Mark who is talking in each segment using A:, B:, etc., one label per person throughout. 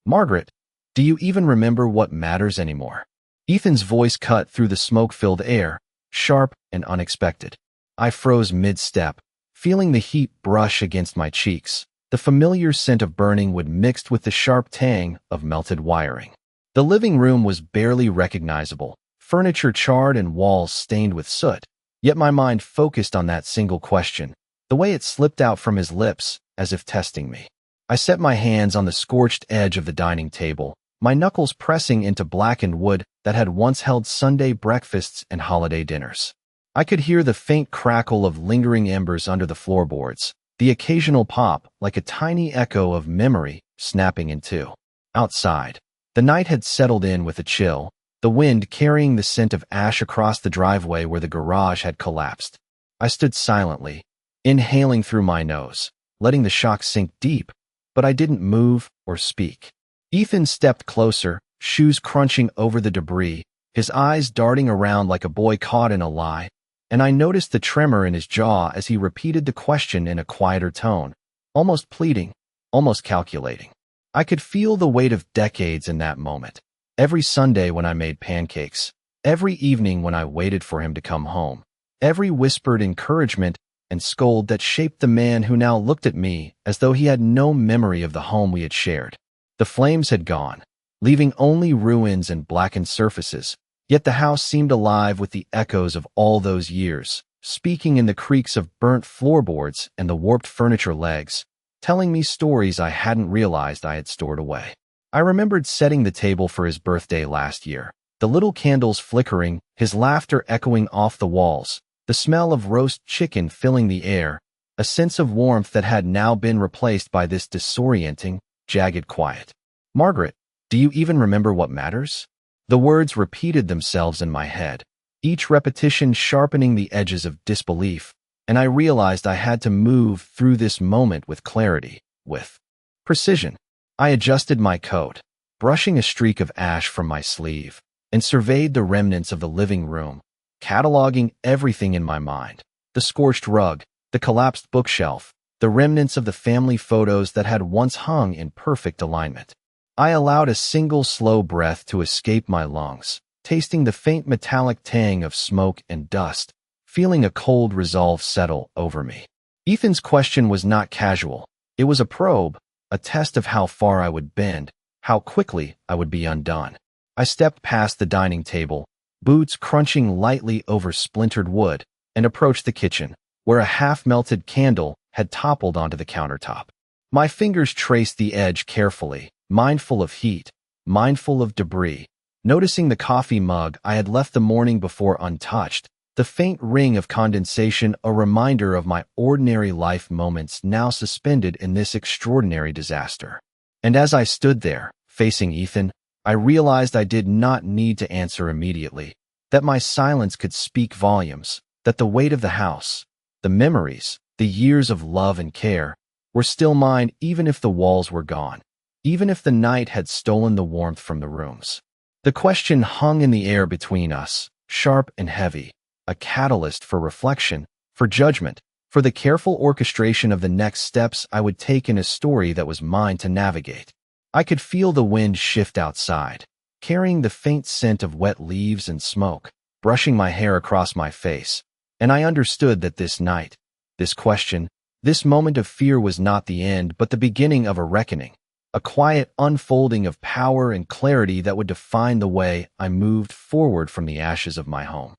A: Margaret, do you even remember what matters anymore? Ethan's voice cut through the smoke-filled air, sharp and unexpected. I froze mid-step, feeling the heat brush against my cheeks, the familiar scent of burning wood mixed with the sharp tang of melted wiring. The living room was barely recognizable, furniture charred and walls stained with soot, yet my mind focused on that single question, the way it slipped out from his lips, as if testing me. I set my hands on the scorched edge of the dining table, my knuckles pressing into blackened wood that had once held Sunday breakfasts and holiday dinners. I could hear the faint crackle of lingering embers under the floorboards, the occasional pop like a tiny echo of memory snapping in two. Outside, the night had settled in with a chill, the wind carrying the scent of ash across the driveway where the garage had collapsed. I stood silently, inhaling through my nose, letting the shock sink deep, but I didn't move or speak. Ethan stepped closer, shoes crunching over the debris, his eyes darting around like a boy caught in a lie, and I noticed the tremor in his jaw as he repeated the question in a quieter tone, almost pleading, almost calculating. I could feel the weight of decades in that moment. Every Sunday when I made pancakes, every evening when I waited for him to come home, every whispered encouragement and scold that shaped the man who now looked at me as though he had no memory of the home we had shared. The flames had gone, leaving only ruins and blackened surfaces, yet the house seemed alive with the echoes of all those years, speaking in the creaks of burnt floorboards and the warped furniture legs, telling me stories I hadn't realized I had stored away. I remembered setting the table for his birthday last year, the little candles flickering, his laughter echoing off the walls, the smell of roast chicken filling the air, a sense of warmth that had now been replaced by this disorienting, jagged quiet. Margaret, do you even remember what matters? The words repeated themselves in my head, each repetition sharpening the edges of disbelief, and I realized I had to move through this moment with clarity, with precision. I adjusted my coat, brushing a streak of ash from my sleeve, and surveyed the remnants of the living room, cataloging everything in my mind. The scorched rug, the collapsed bookshelf, the remnants of the family photos that had once hung in perfect alignment. I allowed a single slow breath to escape my lungs, tasting the faint metallic tang of smoke and dust, feeling a cold resolve settle over me. Ethan's question was not casual. It was a probe, a test of how far I would bend, how quickly I would be undone. I stepped past the dining table, boots crunching lightly over splintered wood, and approached the kitchen, where a half-melted candle had toppled onto the countertop. My fingers traced the edge carefully, mindful of heat, mindful of debris, noticing the coffee mug I had left the morning before untouched, the faint ring of condensation a reminder of my ordinary life moments now suspended in this extraordinary disaster. And as I stood there, facing Ethan, I realized I did not need to answer immediately, that my silence could speak volumes, that the weight of the house, the memories, the years of love and care, were still mine even if the walls were gone, even if the night had stolen the warmth from the rooms. The question hung in the air between us, sharp and heavy, a catalyst for reflection, for judgment, for the careful orchestration of the next steps I would take in a story that was mine to navigate. I could feel the wind shift outside, carrying the faint scent of wet leaves and smoke, brushing my hair across my face, and I understood that this night, this question, this moment of fear was not the end but the beginning of a reckoning, a quiet unfolding of power and clarity that would define the way I moved forward from the ashes of my home.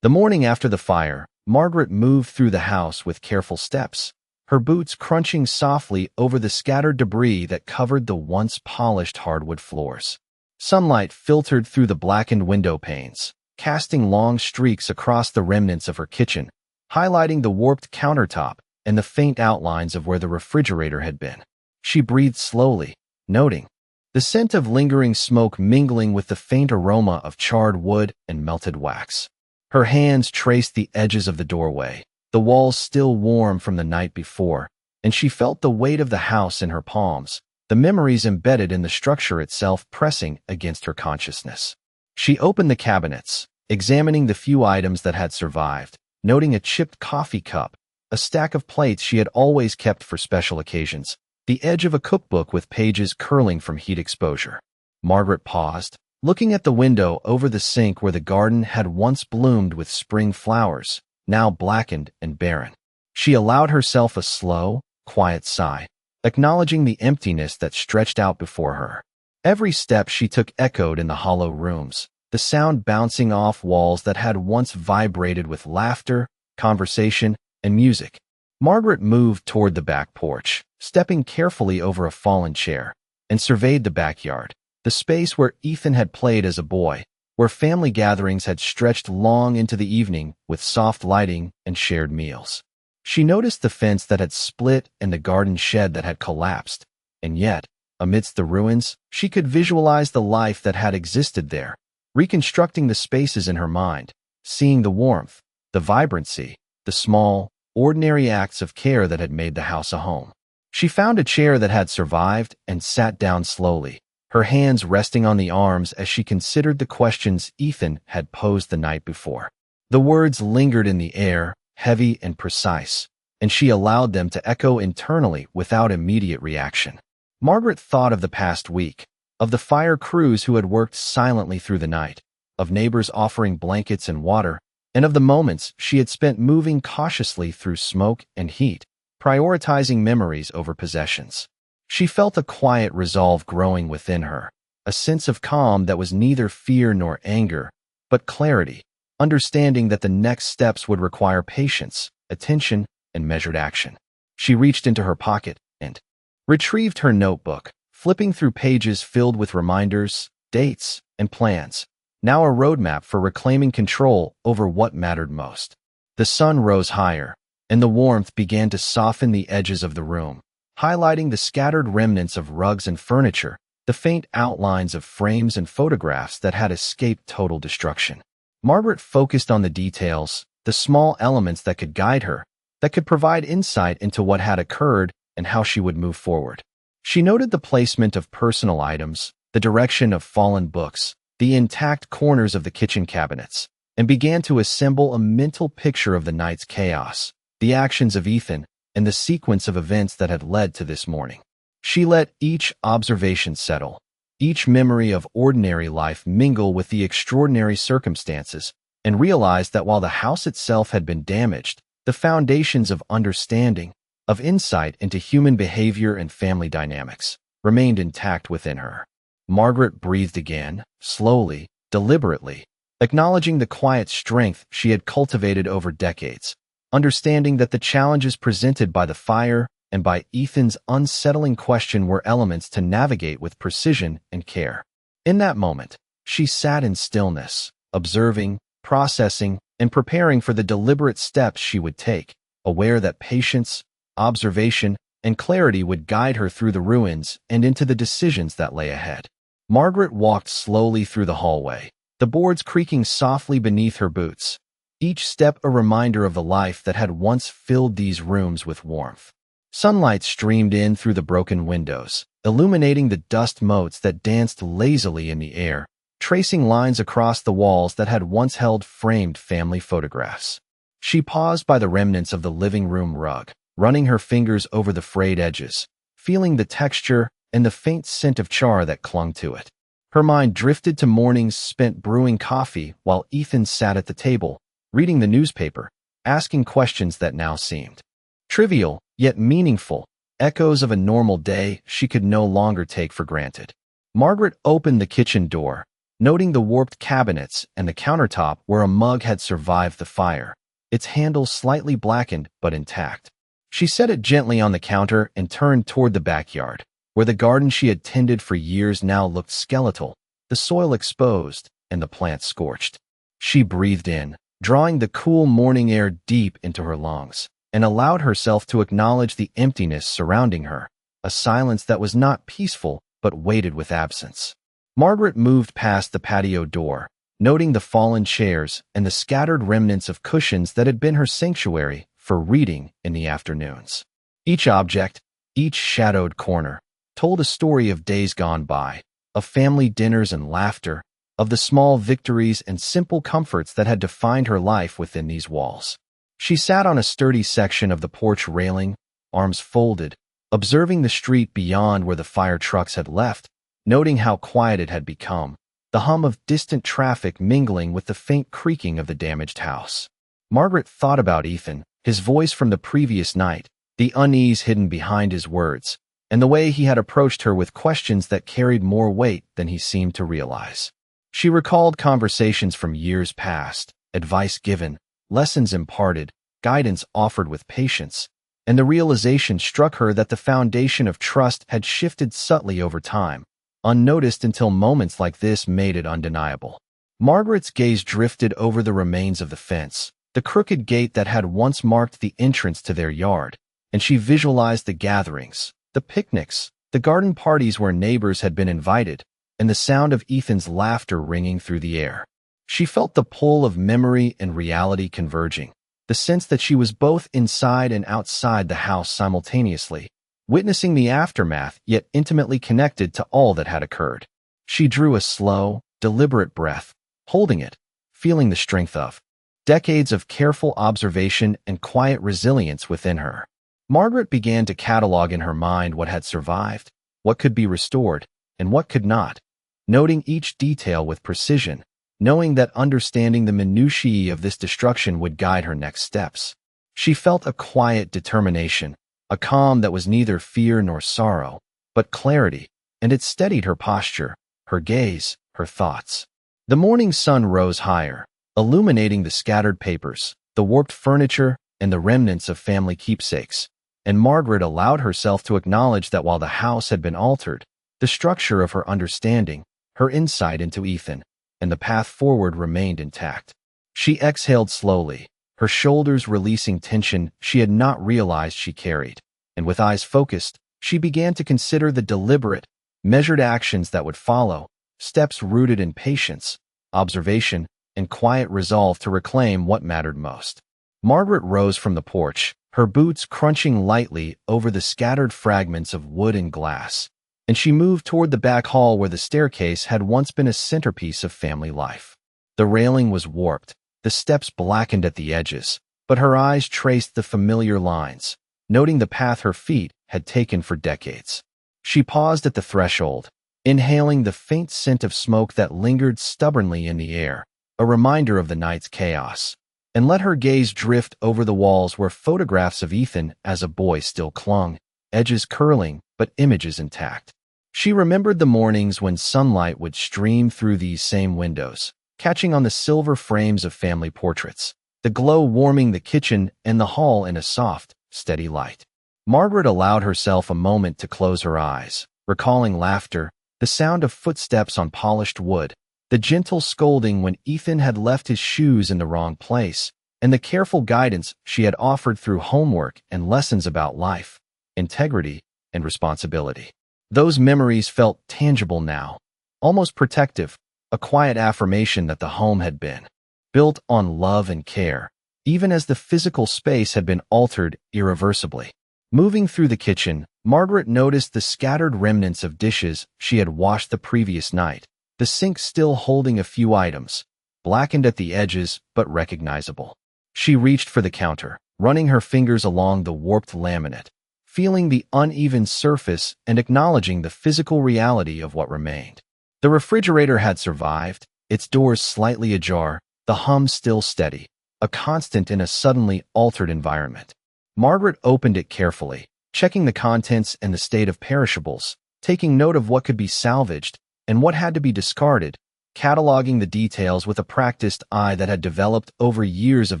A: The morning after the fire, Margaret moved through the house with careful steps, her boots crunching softly over the scattered debris that covered the once polished hardwood floors. Sunlight filtered through the blackened window panes, casting long streaks across the remnants of her kitchen, highlighting the warped countertop and the faint outlines of where the refrigerator had been. She breathed slowly, noting the scent of lingering smoke mingling with the faint aroma of charred wood and melted wax. Her hands traced the edges of the doorway, the walls still warm from the night before, and she felt the weight of the house in her palms, the memories embedded in the structure itself pressing against her consciousness. She opened the cabinets, examining the few items that had survived, noting a chipped coffee cup, a stack of plates she had always kept for special occasions, the edge of a cookbook with pages curling from heat exposure. Margaret paused, looking at the window over the sink where the garden had once bloomed with spring flowers, now blackened and barren. She allowed herself a slow, quiet sigh, acknowledging the emptiness that stretched out before her. Every step she took echoed in the hollow rooms, the sound bouncing off walls that had once vibrated with laughter, conversation, and music. Margaret moved toward the back porch, stepping carefully over a fallen chair, and surveyed the backyard, the space where Ethan had played as a boy, where family gatherings had stretched long into the evening with soft lighting and shared meals. She noticed the fence that had split and the garden shed that had collapsed, and yet, amidst the ruins, she could visualize the life that had existed there, reconstructing the spaces in her mind, seeing the warmth, the vibrancy, the small, ordinary acts of care that had made the house a home. She found a chair that had survived and sat down slowly, her hands resting on the arms as she considered the questions Ethan had posed the night before. The words lingered in the air, heavy and precise, and she allowed them to echo internally without immediate reaction. Margaret thought of the past week, of the fire crews who had worked silently through the night, of neighbors offering blankets and water, and of the moments she had spent moving cautiously through smoke and heat, prioritizing memories over possessions. She felt a quiet resolve growing within her, a sense of calm that was neither fear nor anger, but clarity, understanding that the next steps would require patience, attention, and measured action. She reached into her pocket and retrieved her notebook, flipping through pages filled with reminders, dates, and plans, now a roadmap for reclaiming control over what mattered most. The sun rose higher, and the warmth began to soften the edges of the room, highlighting the scattered remnants of rugs and furniture, the faint outlines of frames and photographs that had escaped total destruction. Margaret focused on the details, the small elements that could guide her, that could provide insight into what had occurred and how she would move forward. She noted the placement of personal items, the direction of fallen books, the intact corners of the kitchen cabinets, and began to assemble a mental picture of the night's chaos, the actions of Ethan, and the sequence of events that had led to this morning. She let each observation settle, each memory of ordinary life mingle with the extraordinary circumstances, and realized that while the house itself had been damaged, the foundations of understanding, of insight into human behavior and family dynamics, remained intact within her. Margaret breathed again, slowly, deliberately, acknowledging the quiet strength she had cultivated over decades, understanding that the challenges presented by the fire and by Ethan's unsettling question were elements to navigate with precision and care. In that moment, she sat in stillness, observing, processing, and preparing for the deliberate steps she would take, aware that patience, observation, and clarity would guide her through the ruins and into the decisions that lay ahead. Margaret walked slowly through the hallway, the boards creaking softly beneath her boots, each step a reminder of the life that had once filled these rooms with warmth. Sunlight streamed in through the broken windows, illuminating the dust motes that danced lazily in the air, tracing lines across the walls that had once held framed family photographs. She paused by the remnants of the living room rug, running her fingers over the frayed edges, feeling the texture and the faint scent of char that clung to it. Her mind drifted to mornings spent brewing coffee while Ethan sat at the table, reading the newspaper, asking questions that now seemed trivial, yet meaningful, echoes of a normal day she could no longer take for granted. Margaret opened the kitchen door, noting the warped cabinets and the countertop where a mug had survived the fire, its handle slightly blackened but intact. She set it gently on the counter and turned toward the backyard, where the garden she had tended for years now looked skeletal, the soil exposed and the plants scorched. She breathed in, drawing the cool morning air deep into her lungs, and allowed herself to acknowledge the emptiness surrounding her, a silence that was not peaceful but weighted with absence. Margaret moved past the patio door, noting the fallen chairs and the scattered remnants of cushions that had been her sanctuary for reading in the afternoons. Each object, each shadowed corner, told a story of days gone by, of family dinners and laughter, of the small victories and simple comforts that had defined her life within these walls. She sat on a sturdy section of the porch railing, arms folded, observing the street beyond where the fire trucks had left, noting how quiet it had become, the hum of distant traffic mingling with the faint creaking of the damaged house. Margaret thought about Ethan, his voice from the previous night, the unease hidden behind his words, and the way he had approached her with questions that carried more weight than he seemed to realize. She recalled conversations from years past, advice given, lessons imparted, guidance offered with patience, and the realization struck her that the foundation of trust had shifted subtly over time, unnoticed until moments like this made it undeniable. Margaret's gaze drifted over the remains of the fence, the crooked gate that had once marked the entrance to their yard, and she visualized the gatherings, the picnics, the garden parties where neighbors had been invited, and the sound of Ethan's laughter ringing through the air. She felt the pull of memory and reality converging, the sense that she was both inside and outside the house simultaneously, witnessing the aftermath yet intimately connected to all that had occurred. She drew a slow, deliberate breath, holding it, feeling the strength of decades of careful observation and quiet resilience within her. Margaret began to catalog in her mind what had survived, what could be restored, and what could not, noting each detail with precision, knowing that understanding the minutiae of this destruction would guide her next steps. She felt a quiet determination, a calm that was neither fear nor sorrow, but clarity, and it steadied her posture, her gaze, her thoughts. The morning sun rose higher, illuminating the scattered papers, the warped furniture, and the remnants of family keepsakes, and Margaret allowed herself to acknowledge that while the house had been altered, the structure of her understanding, her insight into Ethan, and the path forward remained intact. She exhaled slowly, her shoulders releasing tension she had not realized she carried, and with eyes focused, she began to consider the deliberate, measured actions that would follow, steps rooted in patience, observation, and quiet resolve to reclaim what mattered most. Margaret rose from the porch, her boots crunching lightly over the scattered fragments of wood and glass, and she moved toward the back hall where the staircase had once been a centerpiece of family life. The railing was warped, the steps blackened at the edges, but her eyes traced the familiar lines, noting the path her feet had taken for decades. She paused at the threshold, inhaling the faint scent of smoke that lingered stubbornly in the air, a reminder of the night's chaos, and let her gaze drift over the walls where photographs of Ethan as a boy still clung, edges curling but images intact. She remembered the mornings when sunlight would stream through these same windows, catching on the silver frames of family portraits, the glow warming the kitchen and the hall in a soft, steady light. Margaret allowed herself a moment to close her eyes, recalling laughter, the sound of footsteps on polished wood, the gentle scolding when Ethan had left his shoes in the wrong place, and the careful guidance she had offered through homework and lessons about life, integrity, and responsibility. Those memories felt tangible now, almost protective, a quiet affirmation that the home had been built on love and care, even as the physical space had been altered irreversibly. Moving through the kitchen, Margaret noticed the scattered remnants of dishes she had washed the previous night, the sink still holding a few items, blackened at the edges but recognizable. She reached for the counter, running her fingers along the warped laminate, feeling the uneven surface and acknowledging the physical reality of what remained. The refrigerator had survived, its doors slightly ajar, the hum still steady, a constant in a suddenly altered environment. Margaret opened it carefully, checking the contents and the state of perishables, taking note of what could be salvaged and what had to be discarded, cataloging the details with a practiced eye that had developed over years of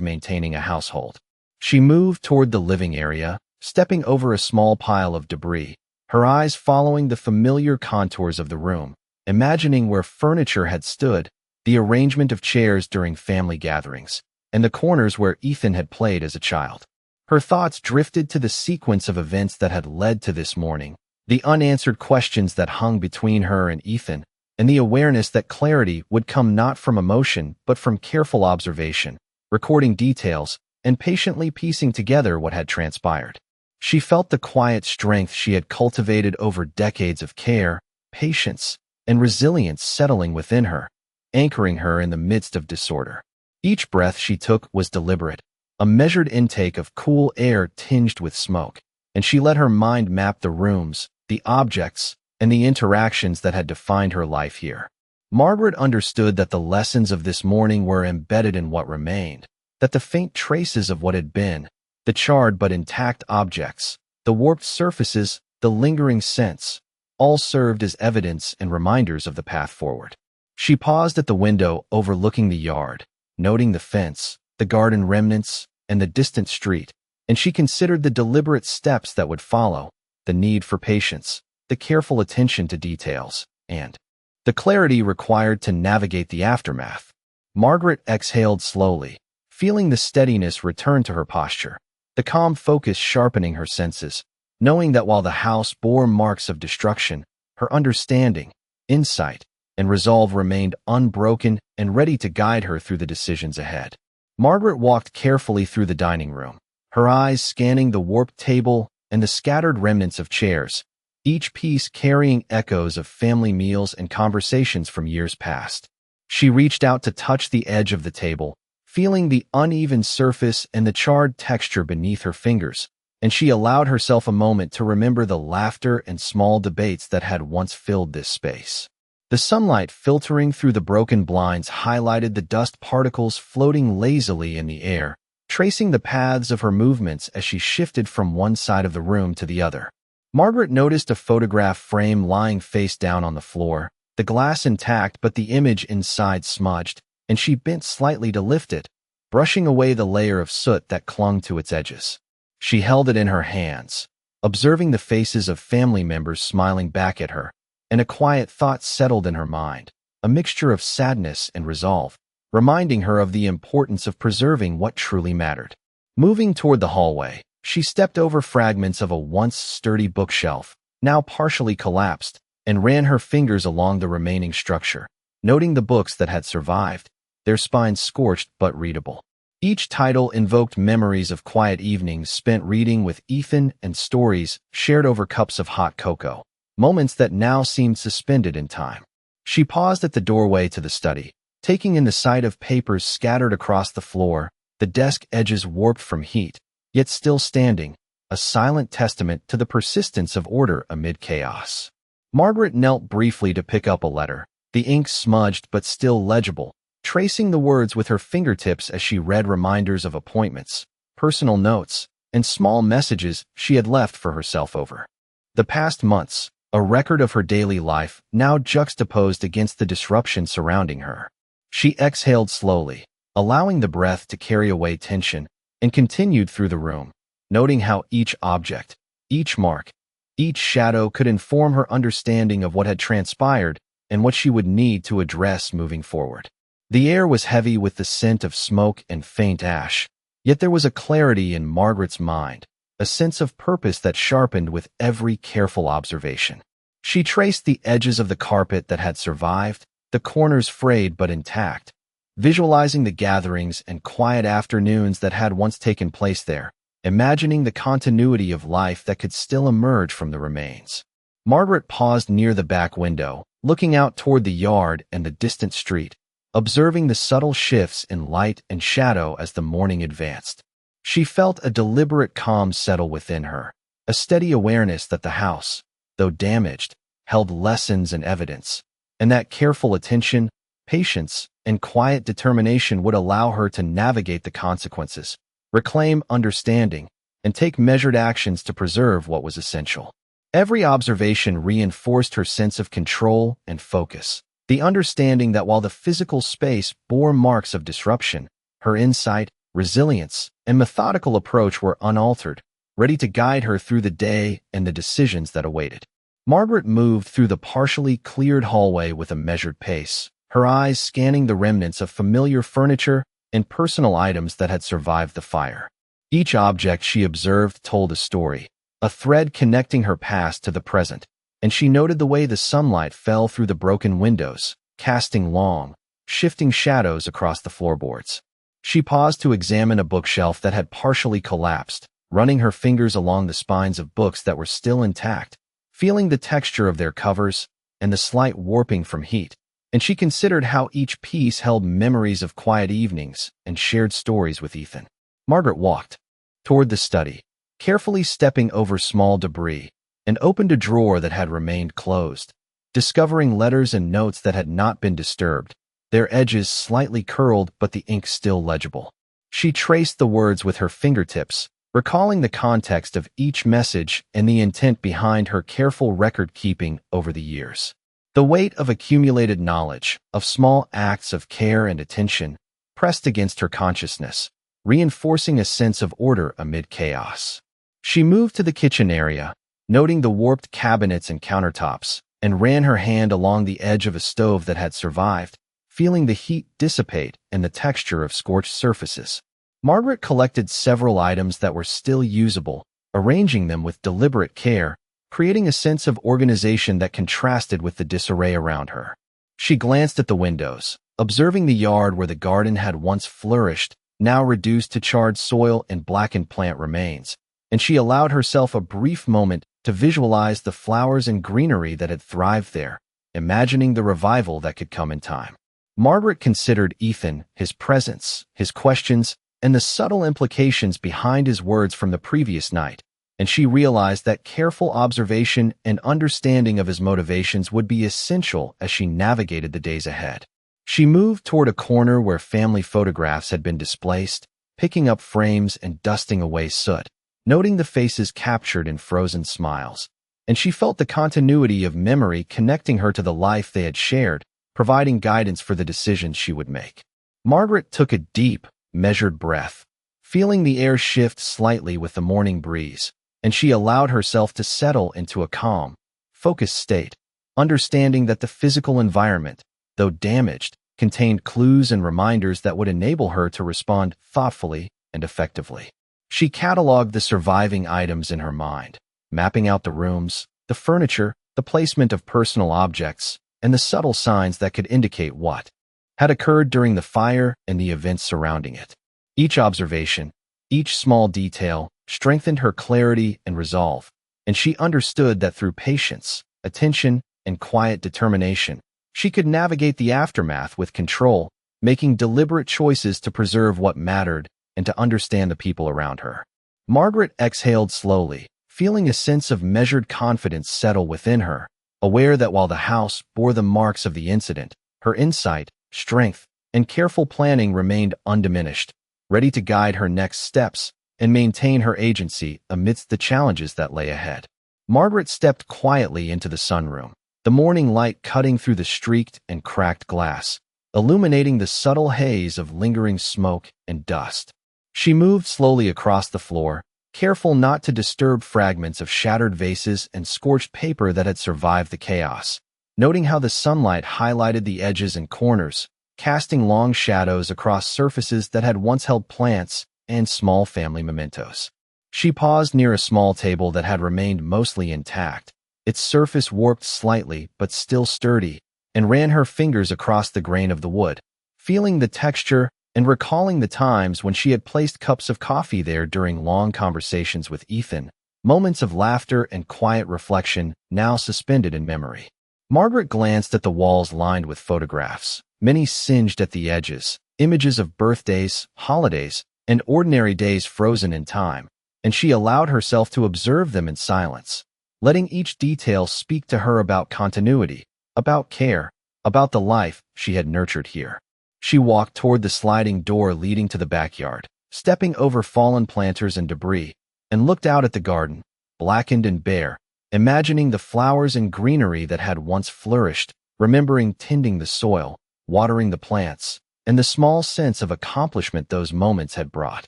A: maintaining a household. She moved toward the living area, stepping over a small pile of debris, her eyes following the familiar contours of the room, imagining where furniture had stood, the arrangement of chairs during family gatherings, and the corners where Ethan had played as a child. Her thoughts drifted to the sequence of events that had led to this morning, the unanswered questions that hung between her and Ethan, and the awareness that clarity would come not from emotion but from careful observation, recording details, and patiently piecing together what had transpired. She felt the quiet strength she had cultivated over decades of care, patience, and resilience settling within her, anchoring her in the midst of disorder. Each breath she took was deliberate, a measured intake of cool air tinged with smoke, and she let her mind map the rooms, the objects, and the interactions that had defined her life here. Margaret understood that the lessons of this morning were embedded in what remained, that the faint traces of what had been, the charred but intact objects, the warped surfaces, the lingering scents, all served as evidence and reminders of the path forward. She paused at the window overlooking the yard, noting the fence, the garden remnants, and the distant street, and she considered the deliberate steps that would follow, the need for patience, the careful attention to details, and the clarity required to navigate the aftermath. Margaret exhaled slowly, feeling the steadiness return to her posture, the calm focus sharpening her senses, knowing that while the house bore marks of destruction, her understanding, insight, and resolve remained unbroken and ready to guide her through the decisions ahead. Margaret walked carefully through the dining room, her eyes scanning the warped table and the scattered remnants of chairs, each piece carrying echoes of family meals and conversations from years past. She reached out to touch the edge of the table, feeling the uneven surface and the charred texture beneath her fingers, and she allowed herself a moment to remember the laughter and small debates that had once filled this space. The sunlight filtering through the broken blinds highlighted the dust particles floating lazily in the air, tracing the paths of her movements as she shifted from one side of the room to the other. Margaret noticed a photograph frame lying face down on the floor, the glass intact but the image inside smudged, and she bent slightly to lift it, brushing away the layer of soot that clung to its edges. She held it in her hands, observing the faces of family members smiling back at her, and a quiet thought settled in her mind, a mixture of sadness and resolve, reminding her of the importance of preserving what truly mattered. Moving toward the hallway, she stepped over fragments of a once sturdy bookshelf, now partially collapsed, and ran her fingers along the remaining structure, noting the books that had survived, their spines scorched but readable. Each title invoked memories of quiet evenings spent reading with Ethan and stories shared over cups of hot cocoa, moments that now seemed suspended in time. She paused at the doorway to the study, taking in the sight of papers scattered across the floor, the desk edges warped from heat, yet still standing, a silent testament to the persistence of order amid chaos. Margaret knelt briefly to pick up a letter, the ink smudged but still legible, tracing the words with her fingertips as she read reminders of appointments, personal notes, and small messages she had left for herself over the past months, a record of her daily life now juxtaposed against the disruption surrounding her. She exhaled slowly, allowing the breath to carry away tension, and continued through the room, noting how each object, each mark, each shadow could inform her understanding of what had transpired and what she would need to address moving forward. The air was heavy with the scent of smoke and faint ash, yet there was a clarity in Margaret's mind, a sense of purpose that sharpened with every careful observation. She traced the edges of the carpet that had survived, the corners frayed but intact, visualizing the gatherings and quiet afternoons that had once taken place there, imagining the continuity of life that could still emerge from the remains. Margaret paused near the back window, looking out toward the yard and the distant street, observing the subtle shifts in light and shadow as the morning advanced. She felt a deliberate calm settle within her, a steady awareness that the house, though damaged, held lessons and evidence, and that careful attention, patience, and quiet determination would allow her to navigate the consequences, reclaim understanding, and take measured actions to preserve what was essential. Every observation reinforced her sense of control and focus, the understanding that while the physical space bore marks of disruption, her insight, resilience, and methodical approach were unaltered, ready to guide her through the day and the decisions that awaited. Margaret moved through the partially cleared hallway with a measured pace, her eyes scanning the remnants of familiar furniture and personal items that had survived the fire. Each object she observed told a story, a thread connecting her past to the present, and she noted the way the sunlight fell through the broken windows, casting long, shifting shadows across the floorboards. She paused to examine a bookshelf that had partially collapsed, running her fingers along the spines of books that were still intact, feeling the texture of their covers and the slight warping from heat, and she considered how each piece held memories of quiet evenings and shared stories with Ethan. Margaret walked toward the study, carefully stepping over small debris, and opened a drawer that had remained closed, discovering letters and notes that had not been disturbed, their edges slightly curled but the ink still legible. She traced the words with her fingertips, recalling the context of each message and the intent behind her careful record-keeping over the years. The weight of accumulated knowledge, of small acts of care and attention, pressed against her consciousness, reinforcing a sense of order amid chaos. She moved to the kitchen area, noting the warped cabinets and countertops, and ran her hand along the edge of a stove that had survived, feeling the heat dissipate and the texture of scorched surfaces. Margaret collected several items that were still usable, arranging them with deliberate care, creating a sense of organization that contrasted with the disarray around her. She glanced at the windows, observing the yard where the garden had once flourished, now reduced to charred soil and blackened plant remains, and she allowed herself a brief moment to visualize the flowers and greenery that had thrived there, imagining the revival that could come in time. Margaret considered Ethan, his presence, his questions, and the subtle implications behind his words from the previous night, and she realized that careful observation and understanding of his motivations would be essential as she navigated the days ahead. She moved toward a corner where family photographs had been displaced, picking up frames and dusting away soot, noting the faces captured in frozen smiles, and she felt the continuity of memory connecting her to the life they had shared, providing guidance for the decisions she would make. Margaret took a deep, measured breath, feeling the air shift slightly with the morning breeze, and she allowed herself to settle into a calm, focused state, understanding that the physical environment, though damaged, contained clues and reminders that would enable her to respond thoughtfully and effectively. She cataloged the surviving items in her mind, mapping out the rooms, the furniture, the placement of personal objects, and the subtle signs that could indicate what had occurred during the fire and the events surrounding it. Each observation, each small detail, strengthened her clarity and resolve, and she understood that through patience, attention, and quiet determination, she could navigate the aftermath with control, making deliberate choices to preserve what mattered and to understand the people around her. Margaret exhaled slowly, feeling a sense of measured confidence settle within her, aware that while the house bore the marks of the incident, her insight, strength, and careful planning remained undiminished, ready to guide her next steps and maintain her agency amidst the challenges that lay ahead. Margaret stepped quietly into the sunroom, the morning light cutting through the streaked and cracked glass, illuminating the subtle haze of lingering smoke and dust. She moved slowly across the floor, careful not to disturb fragments of shattered vases and scorched paper that had survived the chaos, noting how the sunlight highlighted the edges and corners, casting long shadows across surfaces that had once held plants and small family mementos. She paused near a small table that had remained mostly intact, its surface warped slightly but still sturdy, and ran her fingers across the grain of the wood, feeling the texture and recalling the times when she had placed cups of coffee there during long conversations with Ethan, moments of laughter and quiet reflection now suspended in memory. Margaret glanced at the walls lined with photographs, many singed at the edges, images of birthdays, holidays, and ordinary days frozen in time, and she allowed herself to observe them in silence, letting each detail speak to her about continuity, about care, about the life she had nurtured here. She walked toward the sliding door leading to the backyard, stepping over fallen planters and debris, and looked out at the garden, blackened and bare, imagining the flowers and greenery that had once flourished, remembering tending the soil, watering the plants, and the small sense of accomplishment those moments had brought.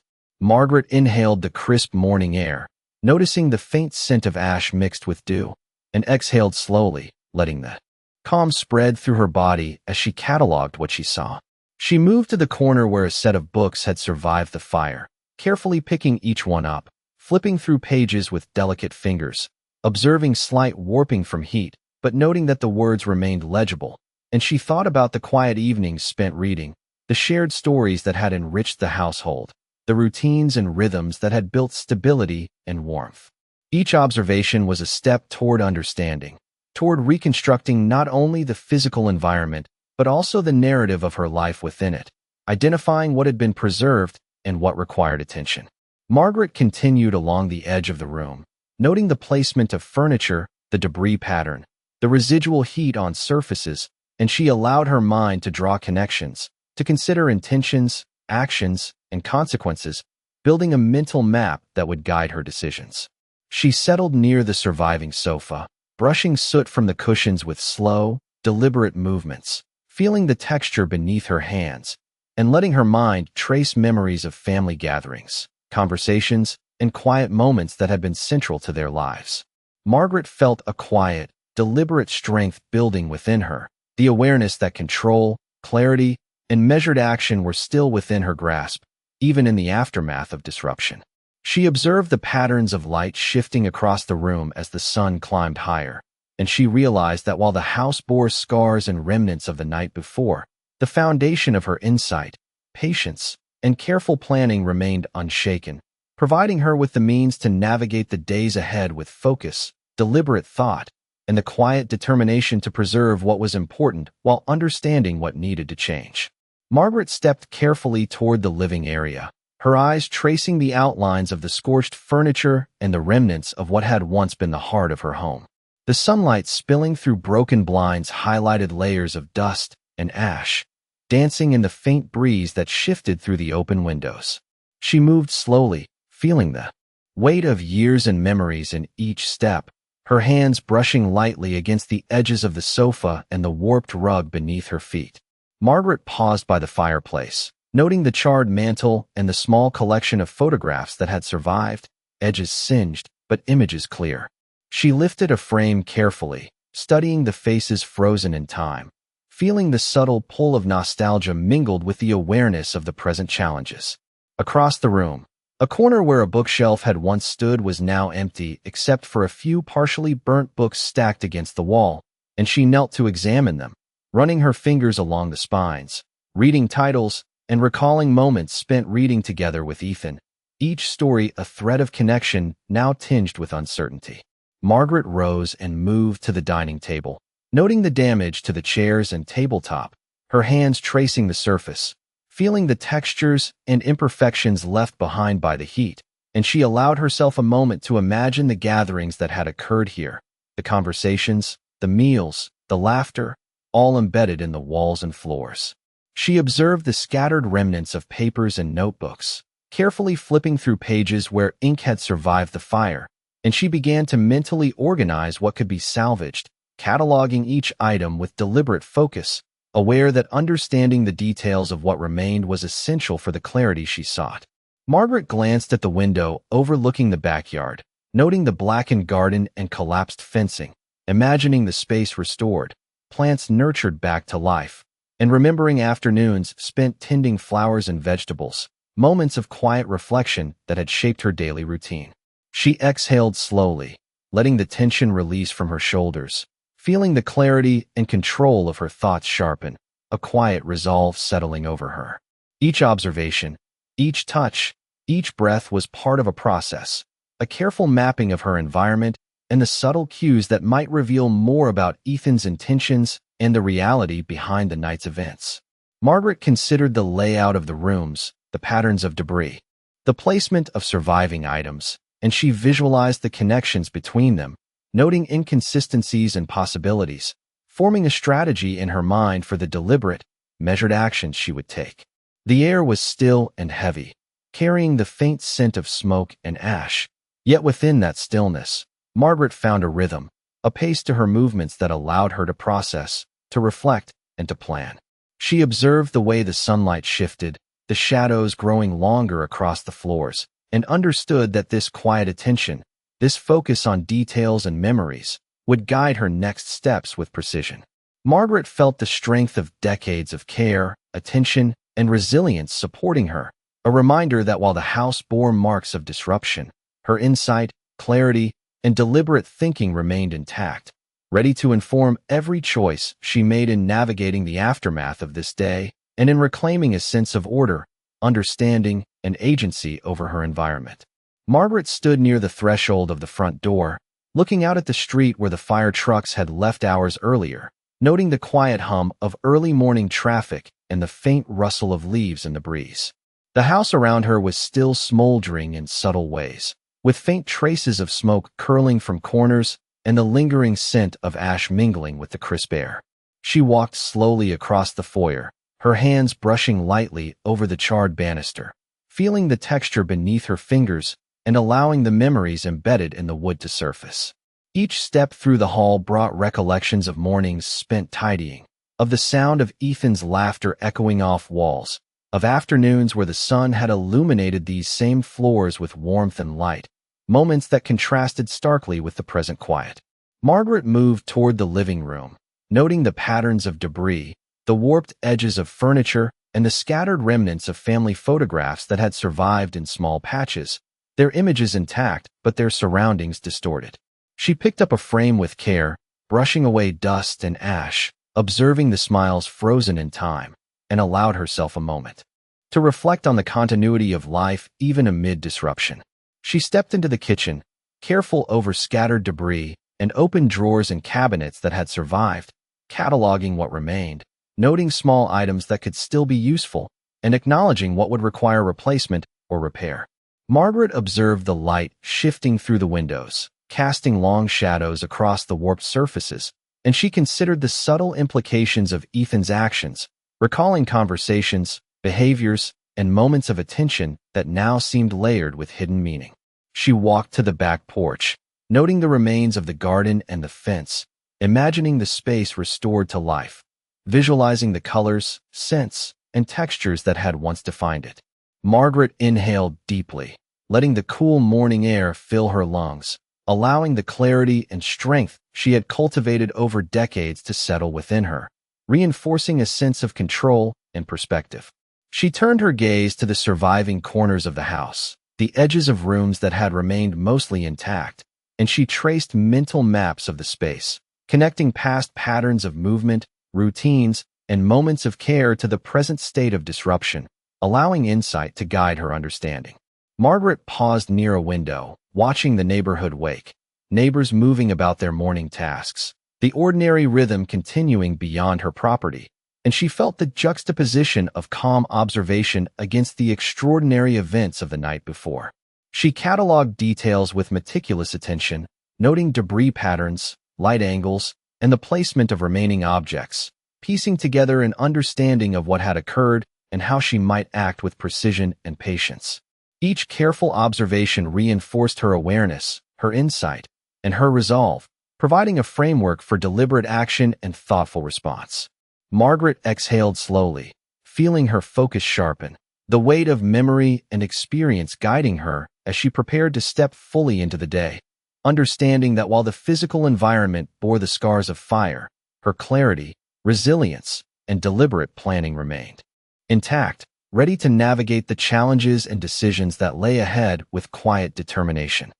A: Margaret inhaled the crisp morning air, noticing the faint scent of ash mixed with dew, and exhaled slowly, letting the calm spread through her body as she cataloged what she saw. She moved to the corner where a set of books had survived the fire, carefully picking each one up, flipping through pages with delicate fingers, observing slight warping from heat, but noting that the words remained legible, and she thought about the quiet evenings spent reading, the shared stories that had enriched the household, the routines and rhythms that had built stability and warmth. Each observation was a step toward understanding, toward reconstructing not only the physical environment, but also the narrative of her life within it, identifying what had been preserved and what required attention. Margaret continued along the edge of the room, noting the placement of furniture, the debris pattern, the residual heat on surfaces, and she allowed her mind to draw connections, to consider intentions, actions, and consequences, building a mental map that would guide her decisions. She settled near the surviving sofa, brushing soot from the cushions with slow, deliberate movements, feeling the texture beneath her hands, and letting her mind trace memories of family gatherings, conversations, and quiet moments that had been central to their lives. Margaret felt a quiet, deliberate strength building within her, the awareness that control, clarity, and measured action were still within her grasp, even in the aftermath of disruption. She observed the patterns of light shifting across the room as the sun climbed higher, and she realized that while the house bore scars and remnants of the night before, the foundation of her insight, patience, and careful planning remained unshaken, providing her with the means to navigate the days ahead with focus, deliberate thought, and the quiet determination to preserve what was important while understanding what needed to change. Margaret stepped carefully toward the living area, her eyes tracing the outlines of the scorched furniture and the remnants of what had once been the heart of her home. The sunlight spilling through broken blinds highlighted layers of dust and ash, dancing in the faint breeze that shifted through the open windows. She moved slowly, feeling the weight of years and memories in each step, her hands brushing lightly against the edges of the sofa and the warped rug beneath her feet. Margaret paused by the fireplace, noting the charred mantle and the small collection of photographs that had survived, edges singed, but images clear. She lifted a frame carefully, studying the faces frozen in time, feeling the subtle pull of nostalgia mingled with the awareness of the present challenges. Across the room, a corner where a bookshelf had once stood was now empty except for a few partially burnt books stacked against the wall, and she knelt to examine them, running her fingers along the spines, reading titles, and recalling moments spent reading together with Ethan, each story a thread of connection now tinged with uncertainty. Margaret rose and moved to the dining table, noting the damage to the chairs and tabletop, her hands tracing the surface, feeling the textures and imperfections left behind by the heat, and she allowed herself a moment to imagine the gatherings that had occurred here, the conversations, the meals, the laughter, all embedded in the walls and floors. She observed the scattered remnants of papers and notebooks, carefully flipping through pages where ink had survived the fire, and she began to mentally organize what could be salvaged, cataloging each item with deliberate focus, aware that understanding the details of what remained was essential for the clarity she sought. Margaret glanced at the window overlooking the backyard, noting the blackened garden and collapsed fencing, imagining the space restored, plants nurtured back to life, and remembering afternoons spent tending flowers and vegetables, moments of quiet reflection that had shaped her daily routine. She exhaled slowly, letting the tension release from her shoulders, feeling the clarity and control of her thoughts sharpen, a quiet resolve settling over her. Each observation, each touch, each breath was part of a process, a careful mapping of her environment and the subtle cues that might reveal more about Ethan's intentions and the reality behind the night's events. Margaret considered the layout of the rooms, the patterns of debris, the placement of surviving items, and she visualized the connections between them, noting inconsistencies and possibilities, forming a strategy in her mind for the deliberate, measured actions she would take. The air was still and heavy, carrying the faint scent of smoke and ash. Yet within that stillness, Margaret found a rhythm, a pace to her movements that allowed her to process, to reflect, and to plan. She observed the way the sunlight shifted, the shadows growing longer across the floors, and understood that this quiet attention, this focus on details and memories, would guide her next steps with precision. Margaret felt the strength of decades of care, attention, and resilience supporting her, a reminder that while the house bore marks of disruption, her insight, clarity, and deliberate thinking remained intact, ready to inform every choice she made in navigating the aftermath of this day and in reclaiming a sense of order, understanding, and agency over her environment. Margaret stood near the threshold of the front door, looking out at the street where the fire trucks had left hours earlier, noting the quiet hum of early morning traffic and the faint rustle of leaves in the breeze. The house around her was still smoldering in subtle ways, with faint traces of smoke curling from corners and the lingering scent of ash mingling with the crisp air. She walked slowly across the foyer, her hands brushing lightly over the charred banister, feeling the texture beneath her fingers and allowing the memories embedded in the wood to surface. Each step through the hall brought recollections of mornings spent tidying, of the sound of Ethan's laughter echoing off walls, of afternoons where the sun had illuminated these same floors with warmth and light, moments that contrasted starkly with the present quiet. Margaret moved toward the living room, noting the patterns of debris, the warped edges of furniture, and the scattered remnants of family photographs that had survived in small patches, their images intact but their surroundings distorted. She picked up a frame with care, brushing away dust and ash, observing the smiles frozen in time, and allowed herself a moment to reflect on the continuity of life even amid disruption. She stepped into the kitchen, careful over scattered debris and opened drawers and cabinets that had survived, cataloging what remained, noting small items that could still be useful, and acknowledging what would require replacement or repair. Margaret observed the light shifting through the windows, casting long shadows across the warped surfaces, and she considered the subtle implications of Ethan's actions, recalling conversations, behaviors, and moments of attention that now seemed layered with hidden meaning. She walked to the back porch, noting the remains of the garden and the fence, imagining the space restored to life, visualizing the colors, scents, and textures that had once defined it. Margaret inhaled deeply, letting the cool morning air fill her lungs, allowing the clarity and strength she had cultivated over decades to settle within her, reinforcing a sense of control and perspective. She turned her gaze to the surviving corners of the house, the edges of rooms that had remained mostly intact, and she traced mental maps of the space, connecting past patterns of movement, routines, and moments of care to the present state of disruption, allowing insight to guide her understanding. Margaret paused near a window, watching the neighborhood wake, neighbors moving about their morning tasks, the ordinary rhythm continuing beyond her property, and she felt the juxtaposition of calm observation against the extraordinary events of the night before. She cataloged details with meticulous attention, noting debris patterns, light angles, and the placement of remaining objects, piecing together an understanding of what had occurred and how she might act with precision and patience. Each careful observation reinforced her awareness, her insight, and her resolve, providing a framework for deliberate action and thoughtful response. Margaret exhaled slowly, feeling her focus sharpen, the weight of memory and experience guiding her as she prepared to step fully into the day, understanding that while the physical environment bore the scars of fire, her clarity, resilience, and deliberate planning remained intact, ready to navigate the challenges and decisions that lay ahead with quiet determination.